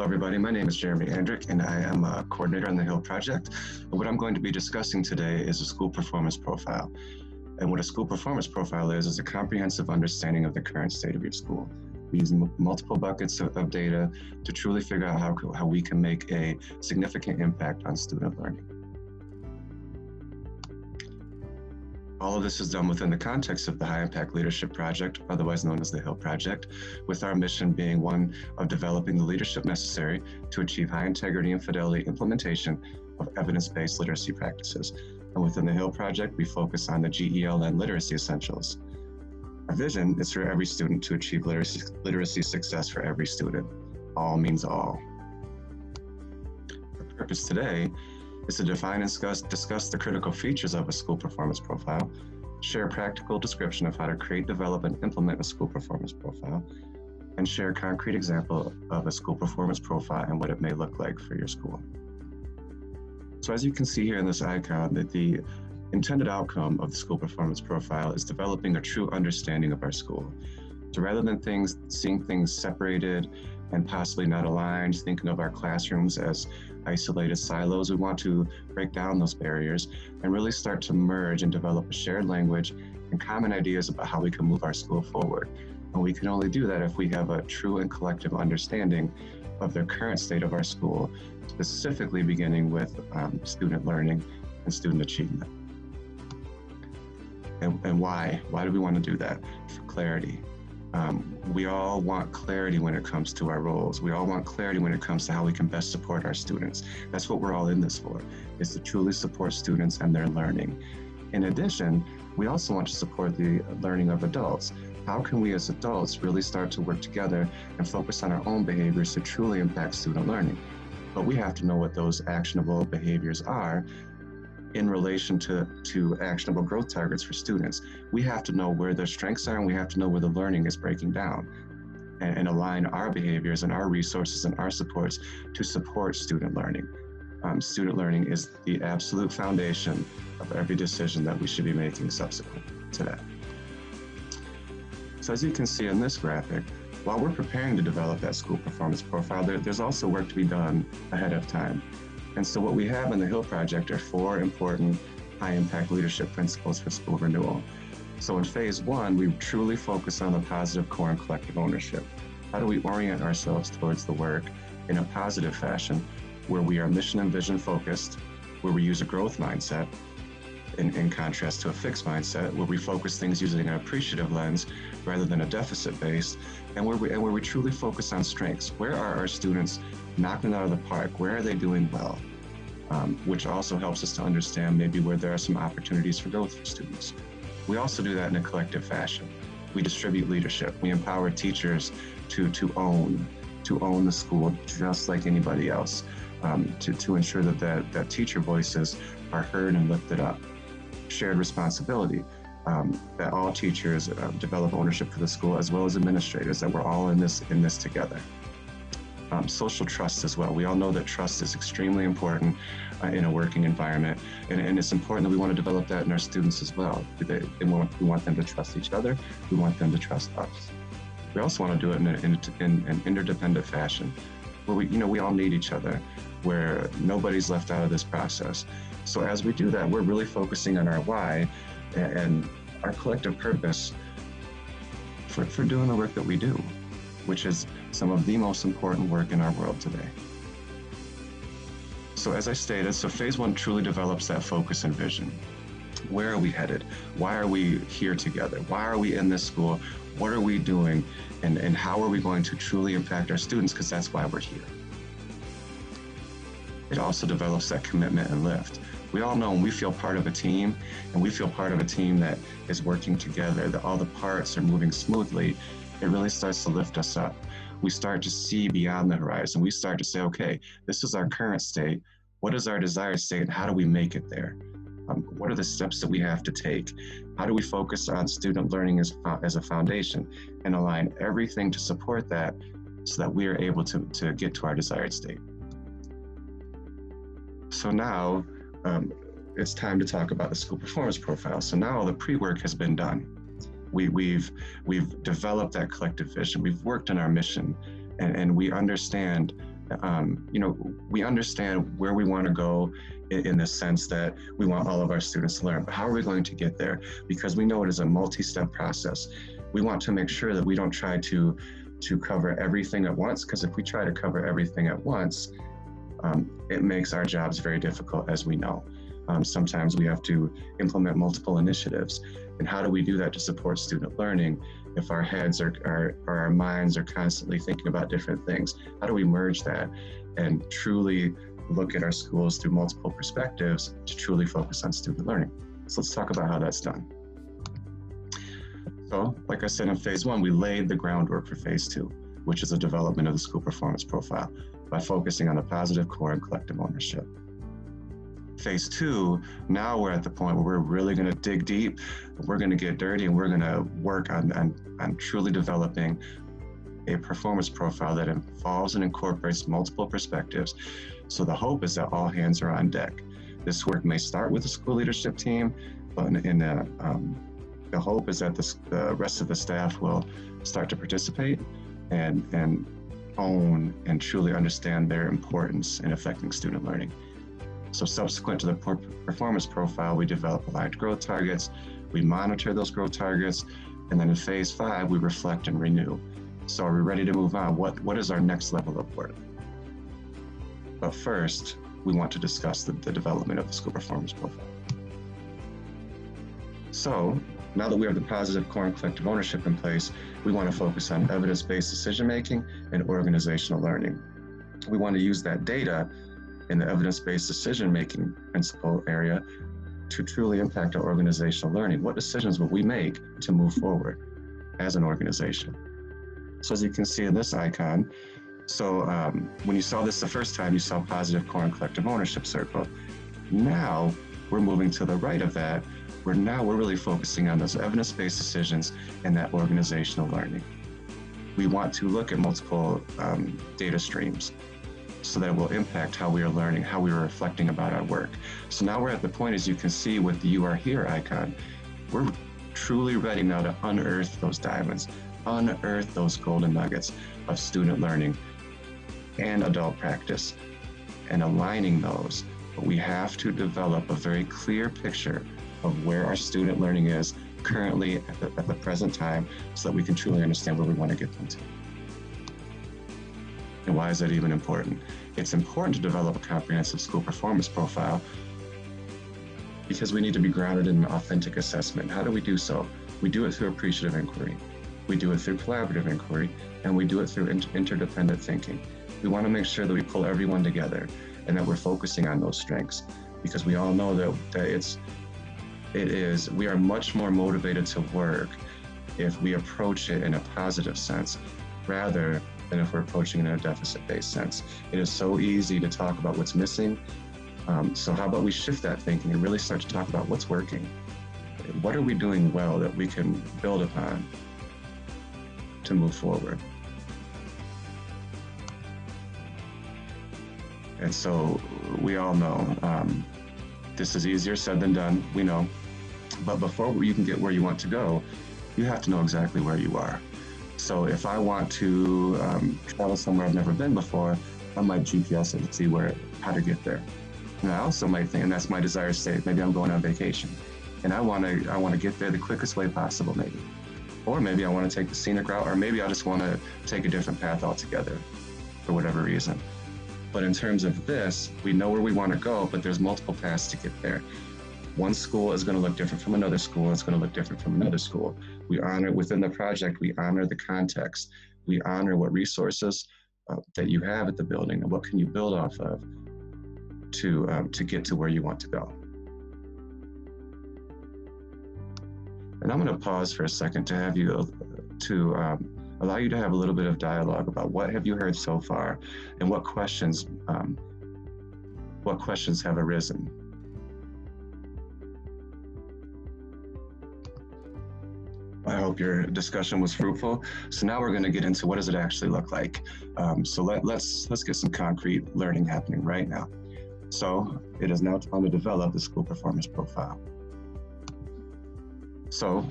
everybody. My name is Jeremy Andrick, and I am a coordinator on the HIL project. And what I'm going to be discussing today is a school performance profile. And what a school performance profile is a comprehensive understanding of the current state of your school. We use multiple buckets of data to truly figure out how we can make a significant impact on student learning. All of this is done within the context of the High Impact Leadership Project, otherwise known as the HIL Project, with our mission being one of developing the leadership necessary to achieve high integrity and fidelity implementation of evidence-based literacy practices. And within the HIL Project, we focus on the GELN literacy essentials. Our vision is for every student to achieve literacy success for every student. All means all. Our purpose today is to define and discuss the critical features of a school performance profile, share a practical description of how to create, develop, and implement a school performance profile, and share a concrete example of a school performance profile and what it may look like for your school. So as you can see here in this icon, that the intended outcome of the school performance profile is developing a true understanding of our school. So rather than seeing things separated and possibly not aligned, thinking of our classrooms as isolated silos, we want to break down those barriers and really start to merge and develop a shared language and common ideas about how we can move our school forward. And we can only do that if we have a true and collective understanding of the current state of our school, specifically beginning with student learning and student achievement. And why? Why do we want to do that? For clarity. We all want clarity when it comes to our roles. We all want clarity when it comes to how we can best support our students. That's what we're all in this for, is to truly support students and their learning. In addition, we also want to support the learning of adults. How can we as adults really start to work together and focus on our own behaviors to truly impact student learning? But we have to know what those actionable behaviors are in relation to actionable growth targets for students. We have to know where their strengths are, and we have to know where the learning is breaking down, and align our behaviors and our resources and our supports to support student learning. Student learning is the absolute foundation of every decision that we should be making subsequent to that. So as you can see in this graphic, while we're preparing to develop that school performance profile, there's also work to be done ahead of time. And so what we have in the HIL project are 4 important high-impact leadership principles for school renewal. So in phase 1, we truly focus on the positive core and collective ownership. How do we orient ourselves towards the work in a positive fashion, where we are mission and vision focused, where we use a growth mindset, in contrast to a fixed mindset, where we focus things using an appreciative lens rather than a deficit base, and where we truly focus on strengths. Where are our students knocking it out of the park? Where are they doing well? Which also helps us to understand maybe where there are some opportunities for growth for students. We also do that in a collective fashion. We distribute leadership. We empower teachers to own the school just like anybody else, to ensure that teacher voices are heard and lifted up. Shared responsibility, that all teachers develop ownership for the school, as well as administrators, that we're all in this together. Social trust as well. We all know that trust is extremely important in a working environment, and it's important that we want to develop that in our students as well. We want them to trust each other. We want them to trust us. We also want to do it in an interdependent fashion, where we all need each other, where nobody's left out of this process. So as we do that, we're really focusing on our why and our collective purpose for doing the work that we do, which is some of the most important work in our world today. So as I stated, phase 1 truly develops that focus and vision. Where are we headed? Why are we here together? Why are we in this school? What are we doing? And how are we going to truly impact our students? Because that's why we're here. It also develops that commitment and lift. We all know when we feel part of a team, and we feel part of a team that is working together, that all the parts are moving smoothly, it really starts to lift us up. We start to see beyond the horizon. We start to say, okay, this is our current state. What is our desired state, and how do we make it there? What are the steps that we have to take? How do we focus on student learning as a foundation and align everything to support that so that we are able to get to our desired state? So now it's time to talk about the school performance profile. So now all the pre-work has been done. We've developed that collective vision. We've worked on our mission, and we understand We understand where we want to go in the sense that we want all of our students to learn, but how are we going to get there? Because we know it is a multi-step process. We want to make sure that we don't try to cover everything at once, because if we try to cover everything at once, it makes our jobs very difficult, as we know. Sometimes we have to implement multiple initiatives. And how do we do that to support student learning if our heads or our minds are constantly thinking about different things? How do we merge that and truly look at our schools through multiple perspectives to truly focus on student learning? So let's talk about how that's done. So, like I said, in phase one, we laid the groundwork for phase two, which is the development of the school performance profile by focusing on the positive core and collective ownership. Phase two, now we're at the point where we're really going to dig deep, we're going to get dirty, and we're going to work on truly developing a performance profile that involves and incorporates multiple perspectives. So the hope is that all hands are on deck. This work may start with the school leadership team, but the hope is that the rest of the staff will start to participate and own and truly understand their importance in affecting student learning. So subsequent to the performance profile, we develop aligned growth targets, we monitor those growth targets, and then in phase five, we reflect and renew. So are we ready to move on? What is our next level of work? But first, we want to discuss the development of the school performance profile. So now that we have the positive core and collective ownership in place, we want to focus on evidence-based decision-making and organizational learning. We want to use that data in the evidence-based decision-making principle area to truly impact our organizational learning. What decisions will we make to move forward as an organization? So as you can see in this icon, when you saw this the first time, you saw positive core and collective ownership circle. Now we're moving to the right of that, where now we're really focusing on those evidence-based decisions and that organizational learning. We want to look at multiple data streams so that it will impact how we are learning, how we are reflecting about our work. So now we're at the point, as you can see with the "You Are Here" icon, we're truly ready now to unearth those diamonds, unearth those golden nuggets of student learning and adult practice, and aligning those. But we have to develop a very clear picture of where our student learning is currently at the present time, so that we can truly understand where we want to get them to. And why is that even important? It's important to develop a comprehensive school performance profile because we need to be grounded in an authentic assessment. How do we do so? We do it through appreciative inquiry. We do it through collaborative inquiry, and we do it through interdependent thinking. We want to make sure that we pull everyone together and that we're focusing on those strengths, because we all know that we are much more motivated to work if we approach it in a positive sense rather than if we're approaching it in a deficit-based sense. It is so easy to talk about what's missing. So how about we shift that thinking and really start to talk about what's working? What are we doing well that we can build upon to move forward? And so we all know this is easier said than done, we know. But before you can get where you want to go, you have to know exactly where you are. So if I want to travel somewhere I've never been before, I might GPS it and see how to get there. And I also might think, and that's my desired state, maybe I'm going on vacation, and I want to get there the quickest way possible, maybe. Or maybe I want to take the scenic route, or maybe I just want to take a different path altogether for whatever reason. But in terms of this, we know where we want to go, but there's multiple paths to get there. One school is going to look different from another school. It's going to look different from another school. We honor within the project, we honor the context. We honor what resources that you have at the building and what can you build off of to get to where you want to go. And I'm going to pause for a second to have you allow you to have a little bit of dialogue about what have you heard so far and what questions have arisen. I hope your discussion was fruitful. So now we're going to get into what does it actually look like. So let's get some concrete learning happening right now. So it is now time to develop the school performance profile. So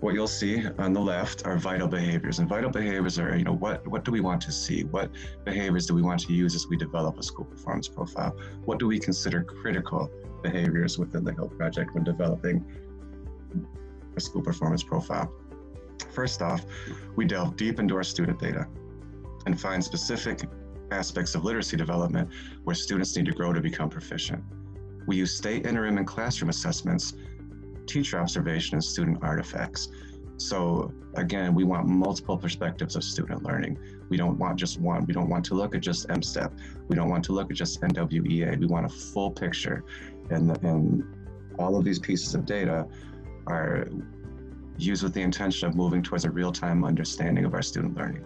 What you'll see on the left are vital behaviors, and vital behaviors are, what do we want to see? What behaviors do we want to use as we develop a school performance profile? What do we consider critical behaviors within the HIL project when developing a school performance profile? First off, we delve deep into our student data and find specific aspects of literacy development where students need to grow to become proficient. We use state interim and classroom assessments, teacher observation, and student artifacts. So again, we want multiple perspectives of student learning. We don't want just one. We don't want to look at just MSTEP. We don't want to look at just NWEA. We want a full picture. And all of these pieces of data are used with the intention of moving towards a real-time understanding of our student learning.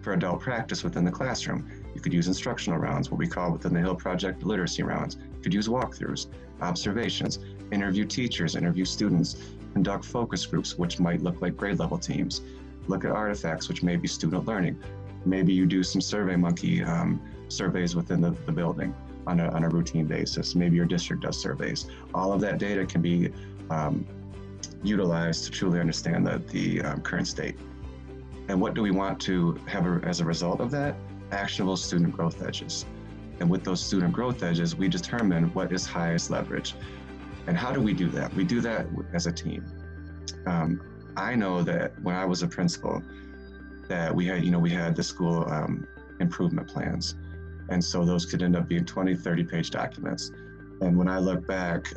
For adult practice within the classroom, you could use instructional rounds, what we call within the HIL project literacy rounds. You could use walkthroughs, observations, interview teachers, interview students, conduct focus groups, which might look like grade level teams. Look at artifacts, which may be student learning. Maybe you do some SurveyMonkey surveys within the building on a routine basis. Maybe your district does surveys. All of that data can be utilized to truly understand the current state. And what do we want to have as a result of that? Actionable student growth edges. And with those student growth edges, we determine what is highest leverage. And how do we do that? We do that as a team. I know that when I was a principal, that we had the school improvement plans. And so those could end up being 20, 30-page documents. And when I look back,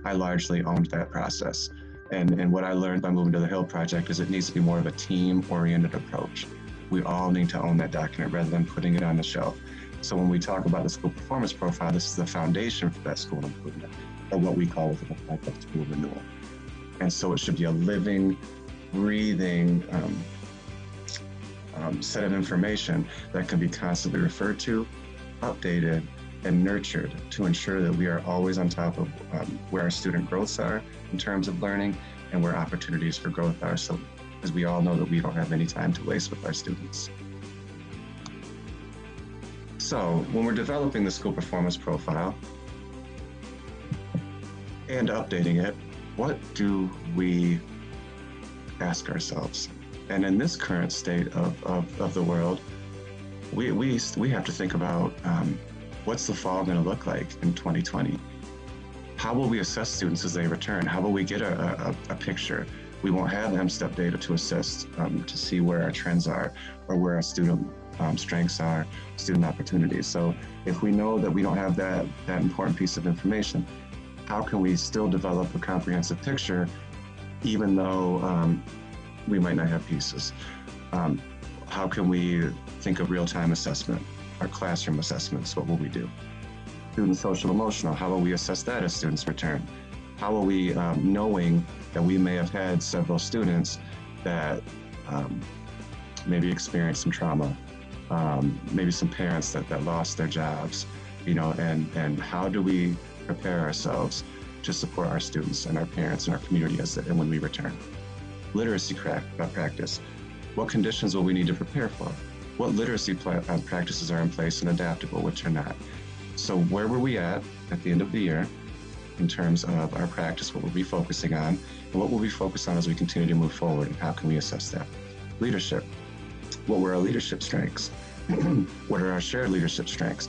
I largely owned that process. And what I learned by moving to the HIL project is it needs to be more of a team-oriented approach. We all need to own that document rather than putting it on the shelf. So when we talk about the school performance profile, this is the foundation for that school improvement, or what we call within the project school renewal. And so it should be a living, breathing set of information that can be constantly referred to, updated, and nurtured to ensure that we are always on top of where our student growths are in terms of learning and where opportunities for growth are. So, as we all know that we don't have any time to waste with our students. So when we're developing the school performance profile and updating it, what do we ask ourselves? And in this current state of the world, we have to think about what's the fall going to look like in 2020? How will we assess students as they return? How will we get a picture? We won't have MSTEP data to assess to see where our trends are or where our student strengths are, student opportunities. So if we know that we don't have that important piece of information, how can we still develop a comprehensive picture even though we might not have pieces? How can we think of real-time assessment? Our classroom assessments, what will we do? Student social emotional, how will we assess that as students return? How will we, knowing that we may have had several students that maybe experienced some trauma, maybe some parents that lost their jobs, and how do we prepare ourselves to support our students and our parents and our community and when we return? Literacy practice, what conditions will we need to prepare for? What literacy practices are in place and adaptable, which are not? So where were we at the end of the year in terms of our practice, what we'll be focusing on, and what will we focus on as we continue to move forward, and how can we assess that? Leadership, what were our leadership strengths? What are our shared leadership strengths?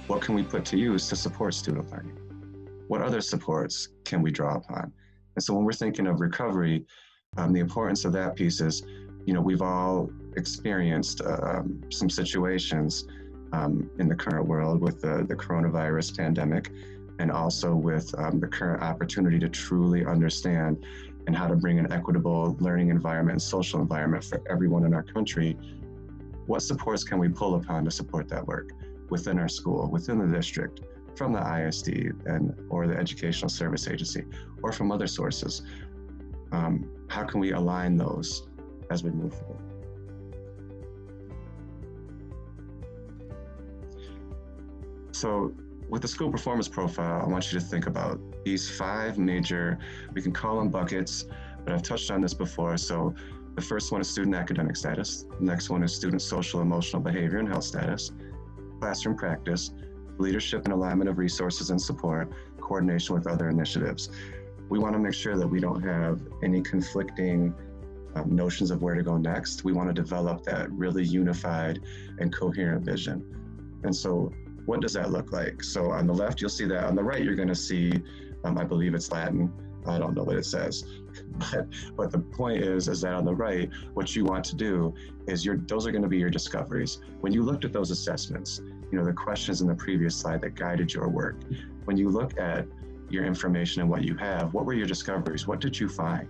What can we put to use to support student learning? What other supports can we draw upon? And so when we're thinking of recovery, the importance of that piece is, we've all experienced some situations in the current world with the coronavirus pandemic, and also with the current opportunity to truly understand and how to bring an equitable learning environment and social environment for everyone in our country. What supports can we pull upon to support that work within our school, within the district, from the ISD or the Educational Service Agency, or from other sources? How can we align those as we move forward? So with the school performance profile, I want you to think about these 5 major, we can call them buckets, but I've touched on this before. So the first one is student academic status. The next one is student social, emotional, behavior, and health status. Classroom practice, leadership and alignment of resources and support, coordination with other initiatives. We want to make sure that we don't have any conflicting notions of where to go next. We want to develop that really unified and coherent vision. And so what does that look like? So on the left, you'll see that. On the right, you're going to see, I believe it's Latin. I don't know what it says. But the point is that on the right, what you want to do is those are going to be your discoveries. When you looked at those assessments, the questions in the previous slide that guided your work, when you look at your information and what you have, what were your discoveries? What did you find?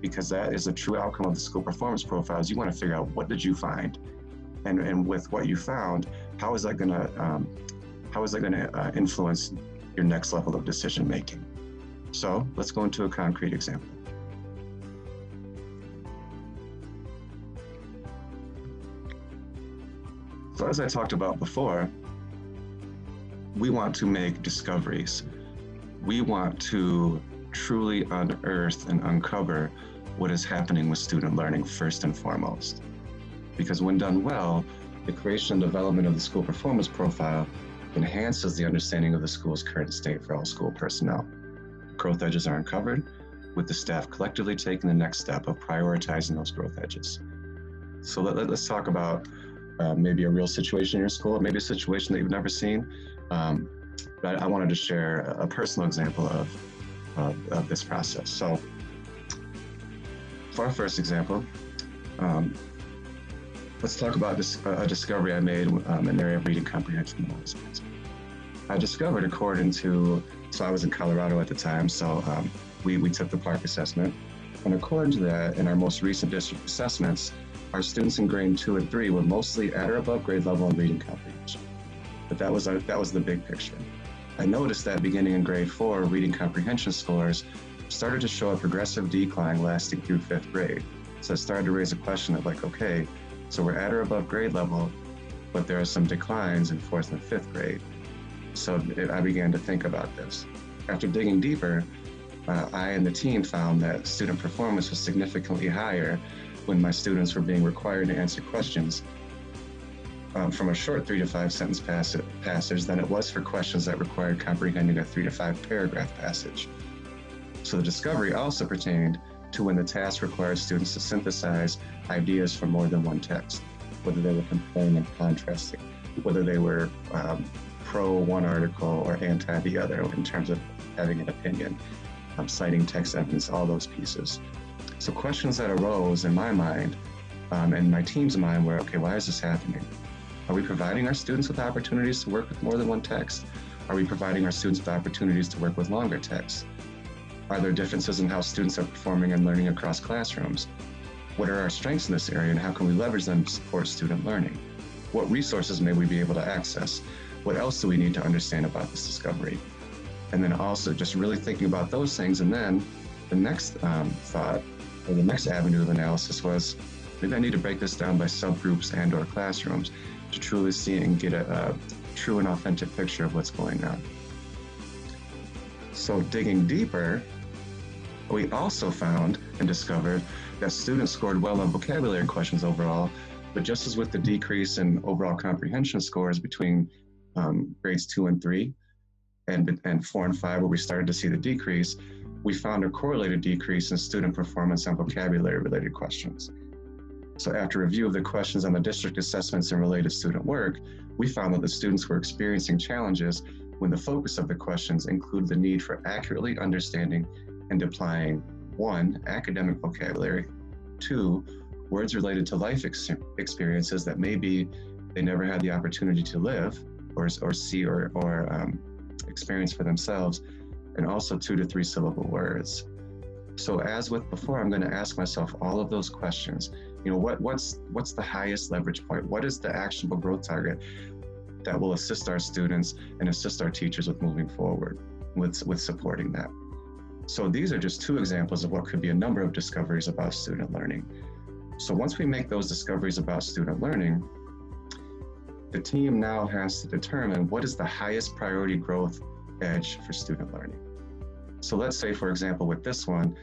Because that is a true outcome of the school performance profiles. You want to figure out, what did you find? And with what you found, how is that going to influence your next level of decision making? So let's go into a concrete example. So as I talked about before, we want to make discoveries. We want to truly unearth and uncover what is happening with student learning first and foremost. Because when done well, the creation and development of the school performance profile enhances the understanding of the school's current state for all school personnel. Growth edges are uncovered, with the staff collectively taking the next step of prioritizing those growth edges. So let's talk about maybe a real situation in your school, maybe a situation that you've never seen. But I wanted to share a personal example of this process. So for our first example, let's talk about a discovery I made in the area of reading comprehension. I discovered, according to, so I was in Colorado at the time, so we took the PARCC assessment. And according to that, in our most recent district assessments, our students in grade 2 and 3 were mostly at or above grade level in reading comprehension. But that was the big picture. I noticed that beginning in grade 4, reading comprehension scores started to show a progressive decline lasting through 5th grade. So it started to raise a question of like, okay, so we're at or above grade level, but there are some declines in 4th and 5th grade. So I began to think about this. After digging deeper, I and the team found that student performance was significantly higher when my students were being required to answer questions from a short 3 to 5 sentence passage than it was for questions that required comprehending a 3 to 5 paragraph passage. So the discovery also pertained to when the task required students to synthesize ideas from more than one text, whether they were comparing and contrasting, whether they were pro one article or anti the other in terms of having an opinion, citing text evidence, all those pieces. So questions that arose in my mind and my team's mind were, okay, why is this happening? Are we providing our students with opportunities to work with more than one text? Are we providing our students with opportunities to work with longer texts? Are there differences in how students are performing and learning across classrooms? What are our strengths in this area and how can we leverage them to support student learning? What resources may we be able to access? What else do we need to understand about this discovery? And then also just really thinking about those things. And then the next thought, or the next avenue of analysis was, maybe I need to break this down by subgroups and or classrooms to truly see and get a true and authentic picture of what's going on. So digging deeper, we also found and discovered that students scored well on vocabulary questions overall, but just as with the decrease in overall comprehension scores between grades 2 and 3 and 4 and 5, where we started to see the decrease, we found a correlated decrease in student performance on vocabulary related questions. So after review of the questions on the district assessments and related student work, we found that the students were experiencing challenges when the focus of the questions included the need for accurately understanding and applying 1, academic vocabulary, 2, words related to life experiences that maybe they never had the opportunity to live or see or experience for themselves, and also 2 to 3 syllable words. So as with before, I'm going to ask myself all of those questions. What's the highest leverage point? What is the actionable growth target that will assist our students and assist our teachers with moving forward with supporting that? So these are just 2 examples of what could be a number of discoveries about student learning. So once we make those discoveries about student learning, the team now has to determine what is the highest priority growth edge for student learning. So let's say, for example, with this one,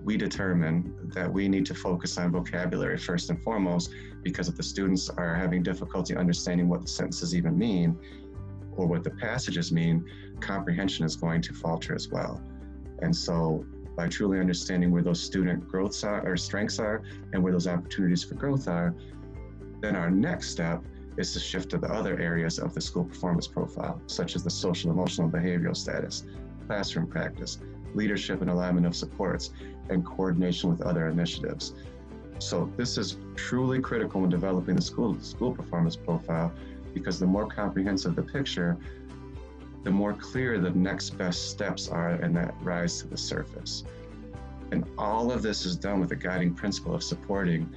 we determine that we need to focus on vocabulary first and foremost, because if the students are having difficulty understanding what the sentences even mean or what the passages mean, comprehension is going to falter as well. And so by truly understanding where those student growths are, or strengths are, and where those opportunities for growth are, then our next step is to shift to the other areas of the school performance profile, such as the social, emotional, and behavioral status, classroom practice, leadership and alignment of supports, and coordination with other initiatives. So this is truly critical when developing the school performance profile, because the more comprehensive the picture, the more clear the next best steps are and that rise to the surface. And all of this is done with a guiding principle of supporting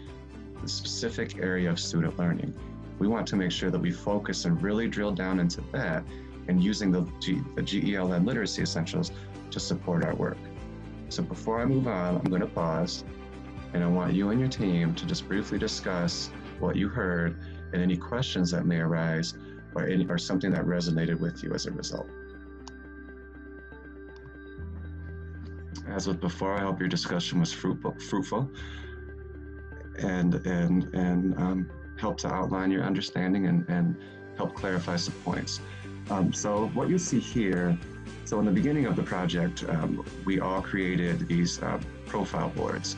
the specific area of student learning. We want to make sure that we focus and really drill down into that, and using the GELN literacy essentials to support our work. So before I move on, I'm going to pause, and I want you and your team to just briefly discuss what you heard and any questions that may arise, or something that resonated with you as a result. As with before, I hope your discussion was fruitful and help to outline your understanding and help clarify some points. So what you see here, so in the beginning of the project, we all created these profile boards,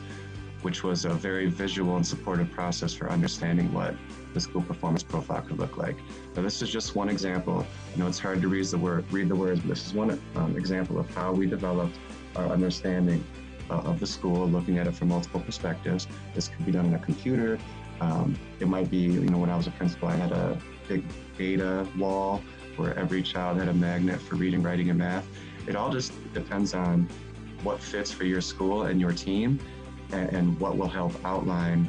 which was a very visual and supportive process for understanding what the school performance profile could look like. Now, this is just one example. I know it's hard to read the words, but this is one example of how we developed our understanding of the school, looking at it from multiple perspectives. This could be done on a computer. It might be, when I was a principal, I had a big data wall where every child had a magnet for reading, writing, and math. It all just depends on what fits for your school and your team, and what will help outline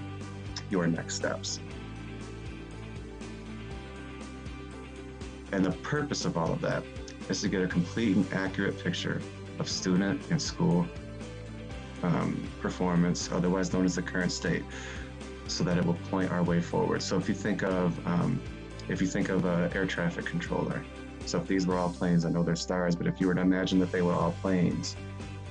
your next steps. And the purpose of all of that is to get a complete and accurate picture of student and school performance, otherwise known as the current state, so that it will point our way forward. So if you think of an air traffic controller, so if these were all planes, I know they're stars, but if you were to imagine that they were all planes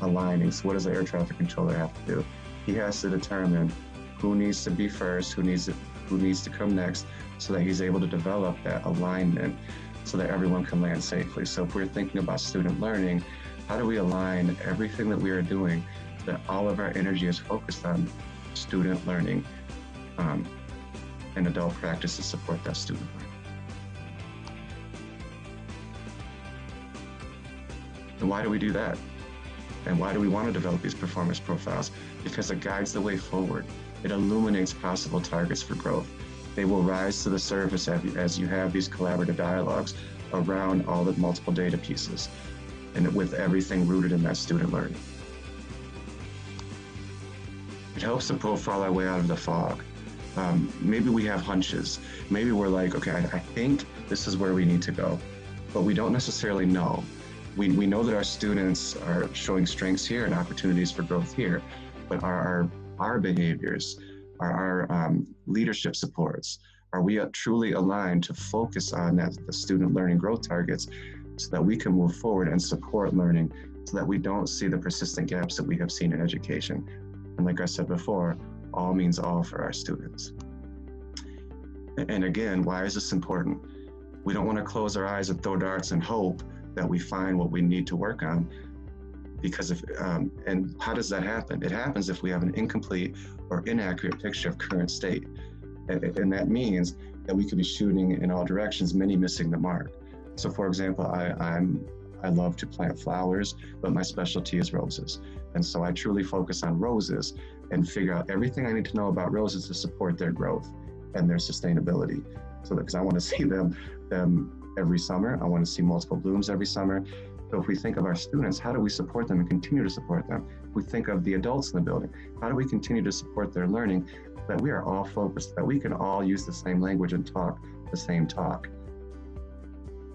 aligning, so what does the air traffic controller have to do? He has to determine who needs to be first, who needs to come next, so that he's able to develop that alignment so that everyone can land safely. So if we're thinking about student learning, how do we align everything that we are doing so that all of our energy is focused on student learning and adult practice to support that student learning? And why do we do that? And why do we want to develop these performance profiles? Because it guides the way forward. It illuminates possible targets for growth. They will rise to the surface as you have these collaborative dialogues around all the multiple data pieces, and with everything rooted in that student learning. It helps to profile our way out of the fog. Maybe we have hunches. Maybe we're like, okay, I think this is where we need to go, but we don't necessarily know. We know that our students are showing strengths here and opportunities for growth here, but our behaviors, our leadership supports, are we truly aligned to focus on the student learning growth targets so that we can move forward and support learning, so that we don't see the persistent gaps that we have seen in education? And like I said before, all means all for our students. And again, why is this important? We don't want to close our eyes and throw darts and hope that we find what we need to work on, because and how does that happen? It happens if we have an incomplete or inaccurate picture of current state. And that means that we could be shooting in all directions, many missing the mark. So for example, I love to plant flowers, but my specialty is roses. And so I truly focus on roses and figure out everything I need to know about roses to support their growth and their sustainability. So because I want to see them every summer, I want to see multiple blooms every summer. So if we think of our students, how do we support them and continue to support them? If we think of the adults in the building, how do we continue to support their learning so that we are all focused, that we can all use the same language and talk the same talk?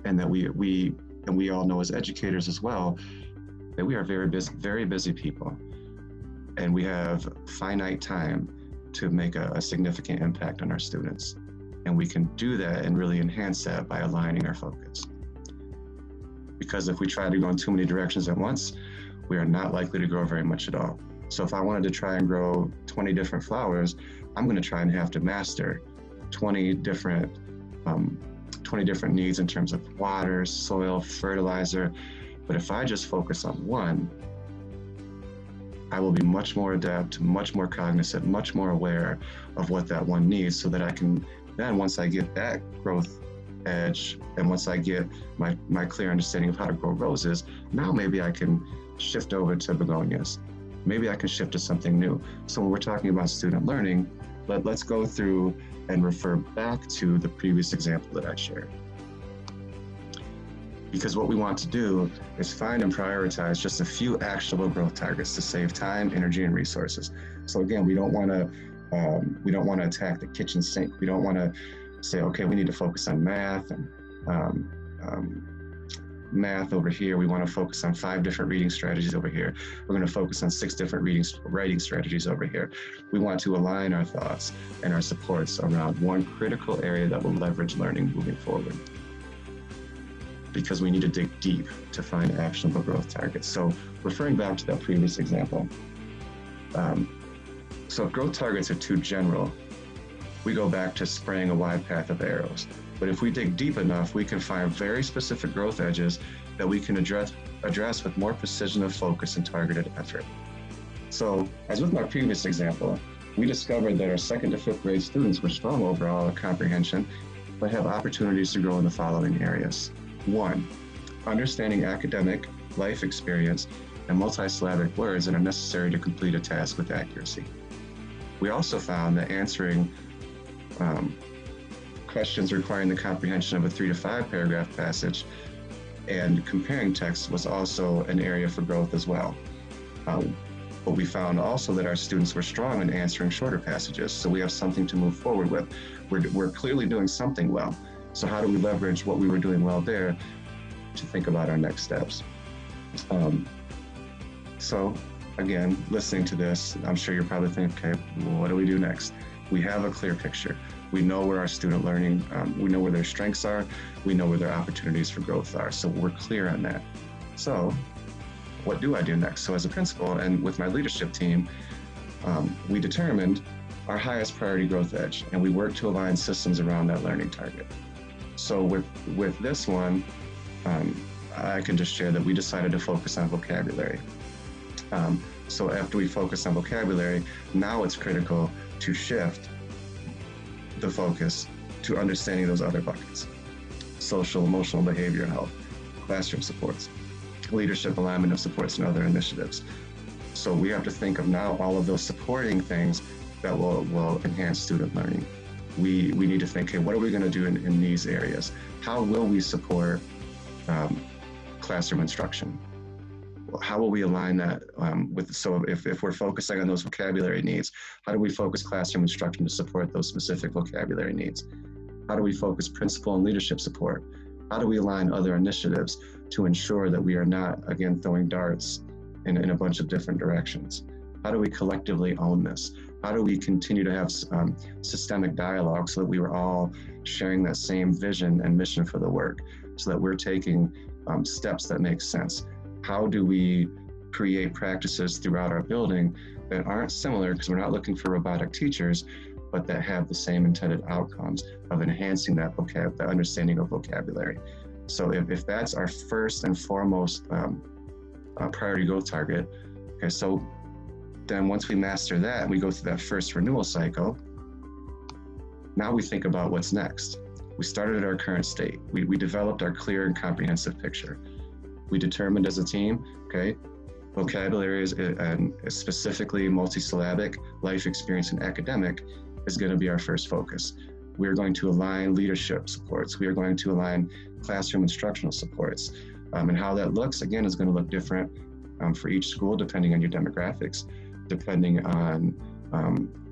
And that we all know as educators as well, that we are very busy people. And we have finite time to make a significant impact on our students. And we can do that and really enhance that by aligning our focus. Because if we try to go in too many directions at once, we are not likely to grow very much at all. So if I wanted to try and grow 20 different flowers, I'm going to try and have to master 20 different needs in terms of water, soil, fertilizer. But if I just focus on one, I will be much more adept, much more cognizant, much more aware of what that one needs, so that I can then, once I get that growth edge, and once I get my clear understanding of how to grow roses, now maybe I can shift over to begonias. Maybe I can shift to something new. So when we're talking about student learning, let's go through and refer back to the previous example that I shared. Because what we want to do is find and prioritize just a few actionable growth targets to save time, energy, and resources. So again, we don't want to attack the kitchen sink. We don't want to say, okay, we need to focus on math and math over here. We want to focus on 5 different reading strategies over here. We're going to focus on 6 different writing strategies over here. We want to align our thoughts and our supports around one critical area that will leverage learning moving forward, because we need to dig deep to find actionable growth targets. So referring back to that previous example, so if growth targets are too general, we go back to spraying a wide path of arrows. But if we dig deep enough, we can find very specific growth edges that we can address with more precision of focus and targeted effort. So as with my previous example, we discovered that our 2nd to 5th grade students were strong overall at comprehension, but have opportunities to grow in the following areas. 1, understanding academic, life experience, and multisyllabic words that are necessary to complete a task with accuracy. We also found that answering questions requiring the comprehension of a 3 to 5 paragraph passage and comparing texts was also an area for growth as well. But we found also that our students were strong in answering shorter passages, so we have something to move forward with. We're clearly doing something well. So how do we leverage what we were doing well there to think about our next steps? So again, listening to this, I'm sure you're probably thinking, okay, well, what do we do next? We have a clear picture. We know where our student learning, we know where their strengths are, we know where their opportunities for growth are. So we're clear on that. So what do I do next? So as a principal and with my leadership team, we determined our highest priority growth edge, and we worked to align systems around that learning target. So with this one, I can just share that we decided to focus on vocabulary. So after we focus on vocabulary, now it's critical to shift the focus to understanding those other buckets: social, emotional, behavioral health, classroom supports, leadership alignment of supports, and other initiatives. So we have to think of now all of those supporting things that will enhance student learning. We need to think, okay, what are we going to do in these areas? How will we support classroom instruction? How will we align that so if we're focusing on those vocabulary needs, how do we focus classroom instruction to support those specific vocabulary needs? How do we focus principal and leadership support? How do we align other initiatives to ensure that we are not, again, throwing darts in a bunch of different directions? How do we collectively own this? How do we continue to have systemic dialogue so that we were all sharing that same vision and mission for the work, so that we're taking steps that make sense? How do we create practices throughout our building that aren't similar, because we're not looking for robotic teachers, but that have the same intended outcomes of enhancing that the understanding of vocabulary? So if that's our first and foremost priority growth target, okay, so then once we master that, we go through that first renewal cycle, now we think about what's next. We started at our current state. We developed our clear and comprehensive picture. We determined as a team, okay, vocabulary is specifically multisyllabic, life experience, and academic is going to be our first focus. We're going to align leadership supports. We are going to align classroom instructional supports. And how that looks, again, is going to look different for each school, depending on your demographics, depending on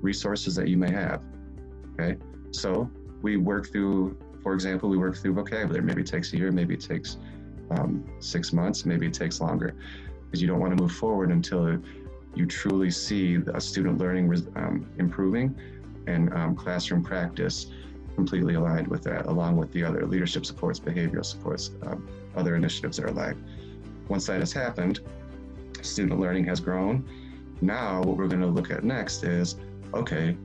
resources that you may have, okay? So we work through, for example, we work through vocabulary. Maybe it takes a year, maybe it takes 6 months, maybe it takes longer, because you don't want to move forward until you truly see a student learning improving and classroom practice completely aligned with that, along with the other leadership supports, behavioral supports, other initiatives that are aligned. Once that has happened, student learning has grown. Now what we're going to look at next is, okay,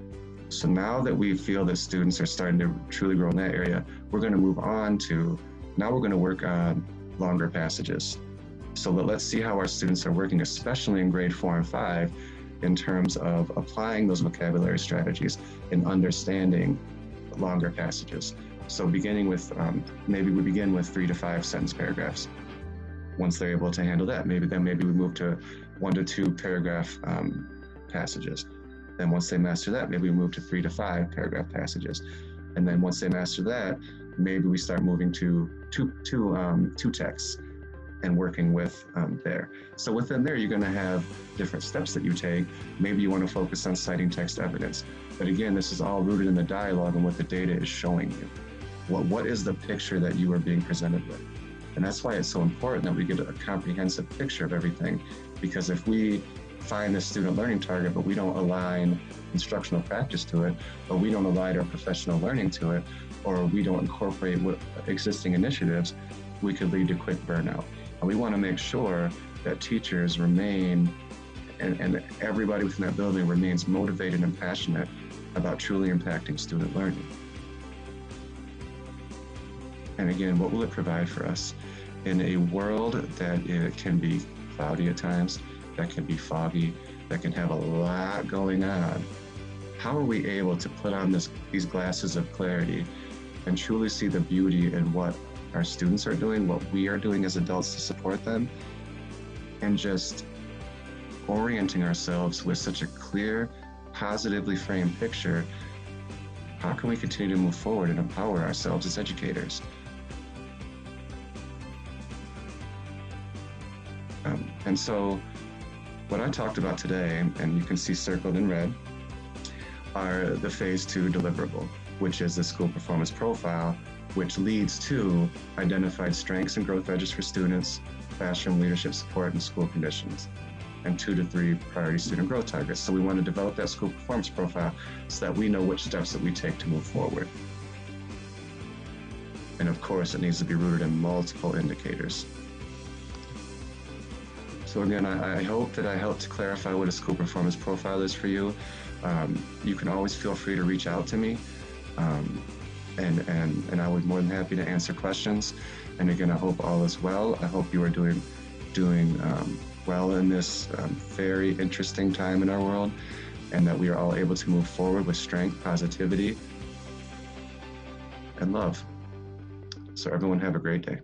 so now that we feel that students are starting to truly grow in that area, we're going to move on to, now we're going to work on longer passages. So let's see how our students are working, especially in grade 4 and 5, in terms of applying those vocabulary strategies and understanding longer passages. So beginning with, maybe we begin with 3 to 5 sentence paragraphs. Once they're able to handle that, maybe we move to 1 to 2 paragraph passages. Then once they master that, maybe we move to 3 to 5 paragraph passages. And then once they master that, maybe we start moving to two texts and working with there. So within there, you're going to have different steps that you take. Maybe you want to focus on citing text evidence. But again, this is all rooted in the dialogue and what the data is showing you. What is the picture that you are being presented with? And that's why it's so important that we get a comprehensive picture of everything. Because if we find the student learning target, but we don't align instructional practice to it, or we don't align our professional learning to it, or we don't incorporate existing initiatives, we could lead to quick burnout. And we want to make sure that teachers remain, and everybody within that building remains motivated and passionate about truly impacting student learning. And again, what will it provide for us? In a world that it can be cloudy at times, that can be foggy, that can have a lot going on, how are we able to put on these glasses of clarity and truly see the beauty in what our students are doing, what we are doing as adults to support them, and just orienting ourselves with such a clear, positively framed picture? How can we continue to move forward and empower ourselves as educators? And so what I talked about today, and you can see circled in red, are the phase 2 deliverable, which is the school performance profile, which leads to identified strengths and growth edges for students, classroom leadership support, and school conditions, and 2 to 3 priority student growth targets. So we want to develop that school performance profile so that we know which steps that we take to move forward. And of course, it needs to be rooted in multiple indicators. So again, I hope that I helped to clarify what a school performance profile is for you. You can always feel free to reach out to me, and I would be more than happy to answer questions. And again, I hope all is well. I hope you are doing well in this very interesting time in our world, and that we are all able to move forward with strength, positivity, and love. So everyone have a great day.